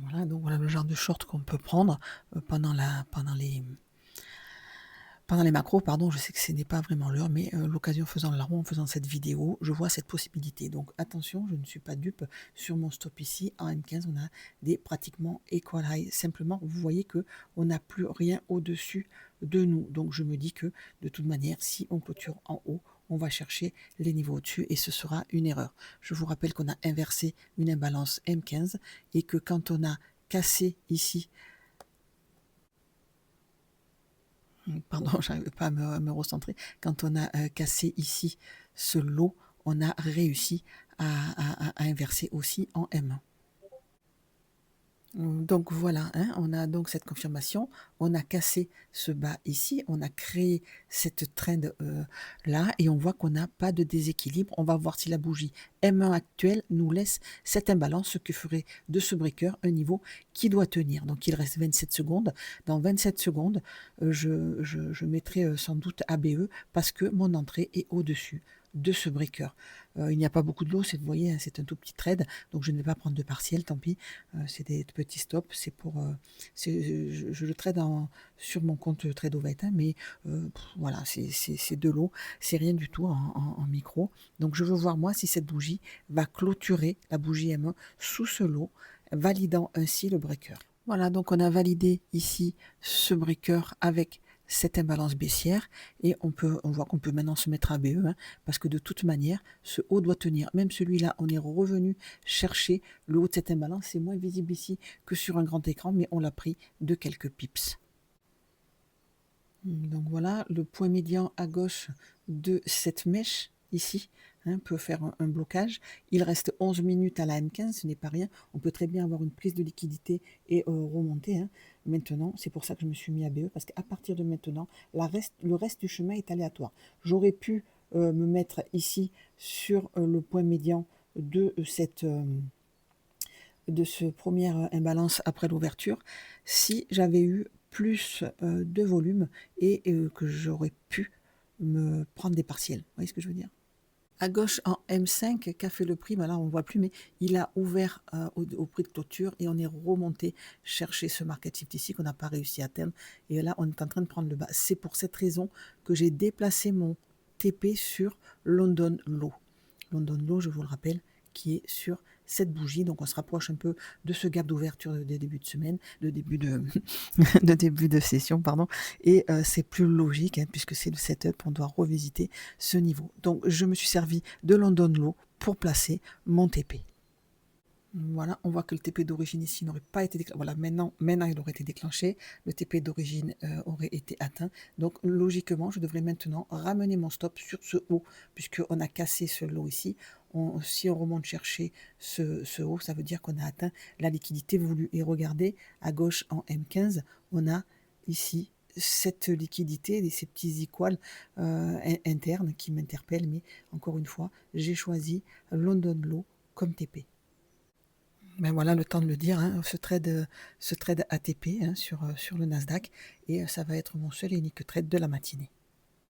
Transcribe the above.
Voilà, donc voilà le genre de short qu'on peut prendre pendant les macros, pardon. Je sais que ce n'est pas vraiment l'heure, mais l'occasion faisant la ronde, en faisant cette vidéo, je vois cette possibilité. Donc attention, je ne suis pas dupe. Sur mon stop ici, en M15, on a des pratiquement equal high. Simplement, vous voyez que on n'a plus rien au-dessus de nous. Donc je me dis que de toute manière, si on clôture en haut, on va chercher les niveaux au-dessus et ce sera une erreur. Je vous rappelle qu'on a inversé une imbalance M15 et que quand on a cassé ici, pardon, j'arrive pas à me recentrer, quand on a cassé ici ce lot, on a réussi à inverser aussi en M. Donc voilà, hein, on a donc cette confirmation, on a cassé ce bas ici, on a créé cette trend là et on voit qu'on n'a pas de déséquilibre. On va voir si la bougie M1 actuelle nous laisse cette imbalance, ce que ferait de ce breaker un niveau qui doit tenir. Donc il reste 27 secondes. Dans 27 secondes, je mettrai sans doute ABE parce que mon entrée est au-dessus de ce breaker. Il n'y a pas beaucoup de l'eau, vous voyez, hein, c'est un tout petit trade, donc je ne vais pas prendre de partiel, tant pis. C'est des petits stops, c'est pour, je le trade sur mon compte Tradeovate, hein, mais voilà, c'est de l'eau, c'est rien du tout en micro. Donc je veux voir moi si cette bougie va clôturer la bougie M1 sous ce lot, validant ainsi le breaker. Voilà, donc on a validé ici ce breaker avec cette imbalance baissière et on voit qu'on peut maintenant se mettre à BE, hein, parce que de toute manière, ce haut doit tenir. Même celui-là, on est revenu chercher le haut de cette imbalance. C'est moins visible ici que sur un grand écran, mais on l'a pris de quelques pips. Donc voilà, le point médian à gauche de cette mèche ici, hein, peut faire un blocage. Il reste 11 minutes à la M15, ce n'est pas rien. On peut très bien avoir une prise de liquidité et remonter. Hein. Maintenant, c'est pour ça que je me suis mis à BE, parce qu'à partir de maintenant, le reste du chemin est aléatoire. J'aurais pu me mettre ici sur le point médian de ce première imbalance après l'ouverture si j'avais eu plus de volume et que j'aurais pu me prendre des partiels. Vous voyez ce que je veux dire? À gauche en M5, qu'a fait le prix? Ben là, on ne voit plus, mais il a ouvert au prix de clôture et on est remonté chercher ce market shift ici qu'on n'a pas réussi à atteindre. Et là, on est en train de prendre le bas. C'est pour cette raison que j'ai déplacé mon TP sur London Low. London Low, je vous le rappelle, qui est sur cette bougie. Donc on se rapproche un peu de ce gap d'ouverture de début de semaine, de début de, de début de session, pardon. Et c'est plus logique, hein, puisque c'est le setup, on doit revisiter ce niveau. Donc je me suis servi de London Low pour placer mon TP. Voilà, on voit que le TP d'origine ici n'aurait pas été déclenché. Voilà, maintenant il aurait été déclenché. Le TP d'origine aurait été atteint. Donc logiquement, je devrais maintenant ramener mon stop sur ce haut, puisqu'on a cassé ce lot ici. Si on remonte chercher ce haut, ça veut dire qu'on a atteint la liquidité voulue. Et regardez, à gauche en M15, on a ici cette liquidité et ces petits equals internes qui m'interpellent. Mais encore une fois, j'ai choisi London Low comme TP. Ben voilà, le temps de le dire, hein, ce trade ATP, hein, sur le Nasdaq, et ça va être mon seul et unique trade de la matinée.